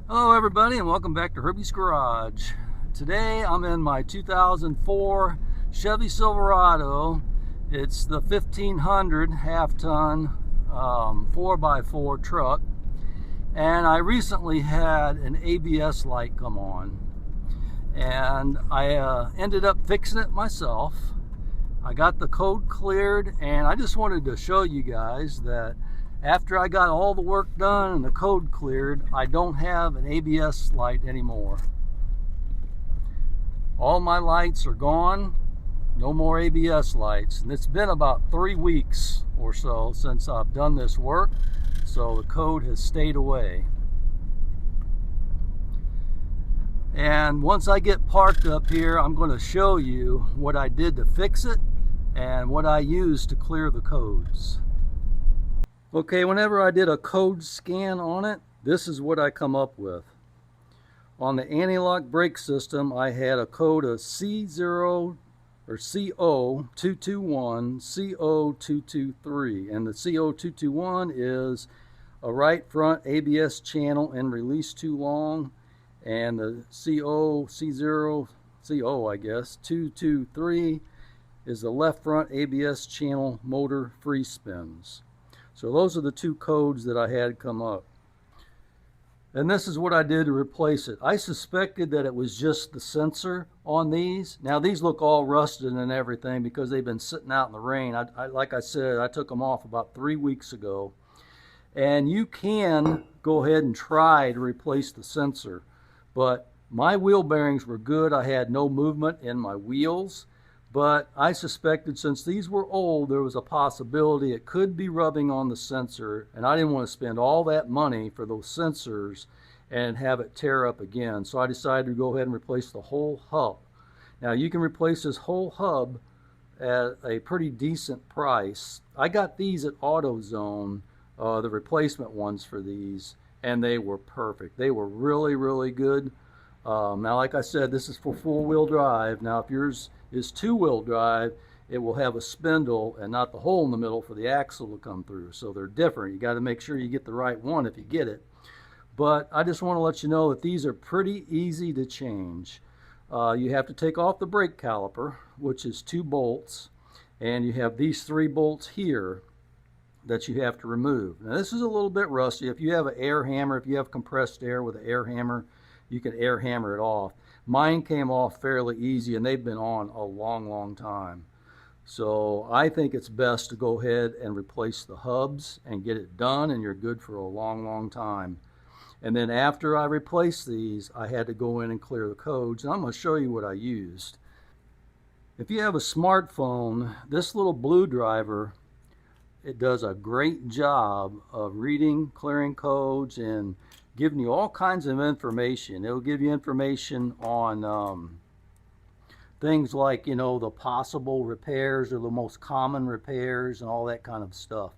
Hello everybody and welcome back to Herbies Garage. Today I'm in my 2004 Chevy Silverado. It's the 1500 half-ton 4x4 truck, and I recently had an ABS light come on, and I ended up fixing it myself. I got the code cleared, and I just wanted to show you guys that after I got all the work done and the code cleared, I don't have an ABS light anymore. All my lights are gone, no more ABS lights. And it's been about 3 weeks or so since I've done this work, so the code has stayed away. And once I get parked up here, I'm going to show you what I did to fix it and what I used to clear the codes. Okay, whenever I did a code scan on it, this is what I come up with. On the anti-lock brake system, I had a code of CO221, CO223, and the CO221 is a right front ABS channel and release too long, and the CO 223 is the left front ABS channel motor free spins. So those are the two codes that I had come up. And this is what I did to replace it. I suspected that it was just the sensor on these. Now these look all rusted and everything because they've been sitting out in the rain. Like I said, I took them off about 3 weeks ago. And you can go ahead and try to replace the sensor. But my wheel bearings were good. I had no movement in my wheels. But I suspected since these were old, there was a possibility it could be rubbing on the sensor, and I didn't want to spend all that money for those sensors and have it tear up again. So I decided to go ahead and replace the whole hub. Now you can replace this whole hub at a pretty decent price. I got these at AutoZone, the replacement ones for these, and they were perfect. They were really, really good. Now, like I said, this is for four-wheel drive. Now, if yours is two-wheel drive, it will have a spindle and not the hole in the middle for the axle to come through. So they're different. You got to make sure you get the right one if you get it. But I just want to let you know that these are pretty easy to change. You have to take off the brake caliper, which is 2 bolts, and you have these 3 bolts here that you have to remove. Now, this is a little bit rusty. If you have an air hammer, if you have compressed air with an air hammer, you can air hammer it off. Mine came off fairly easy, and they've been on a long, long time. So I think it's best to go ahead and replace the hubs and get it done, and you're good for a long, long time. And then after I replaced these, I had to go in and clear the codes, and I'm going to show you what I used. If you have a smartphone, this little blue driver, it does a great job of reading, clearing codes, and giving you all kinds of information. It'll give you information on things like, you know, the possible repairs or the most common repairs and all that kind of stuff.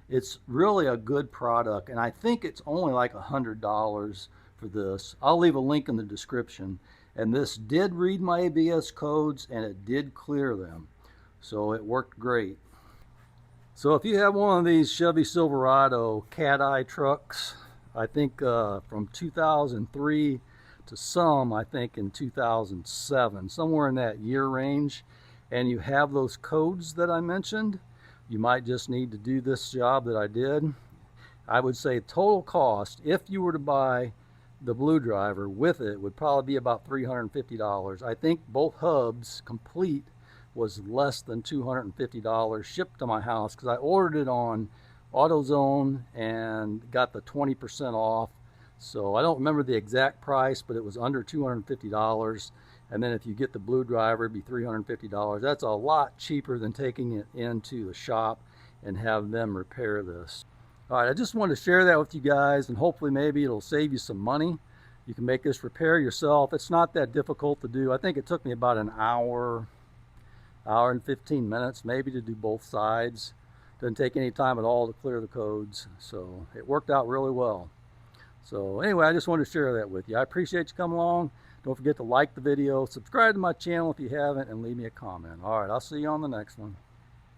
It's really a good product, and I think it's only like $100 for this. I'll leave a link in the description. And this did read my ABS codes, and it did clear them. So it worked great. So if you have one of these Chevy Silverado cat eye trucks, I think from 2003 to some, I think in 2007, somewhere in that year range, and you have those codes that I mentioned, you might just need to do this job that I did. I would say total cost, if you were to buy the blue driver with it, would probably be about $350. I think both hubs complete was less than $250 shipped to my house because I ordered it on AutoZone and got the 20% off. So I don't remember the exact price, but it was under $250. And then if you get the blue driver, it'd be $350. That's a lot cheaper than taking it into the shop and have them repair this. All right, I just wanted to share that with you guys, and hopefully maybe it'll save you some money. You can make this repair yourself. It's not that difficult to do. I think it took me about an hour and 15 minutes maybe to do both sides. Doesn't take any time at all to clear the codes, so it worked out really well. So anyway, I just wanted to share that with you. I appreciate you coming along. Don't forget to like the video, subscribe to my channel if you haven't, and leave me a comment. All right, I'll see you on the next one.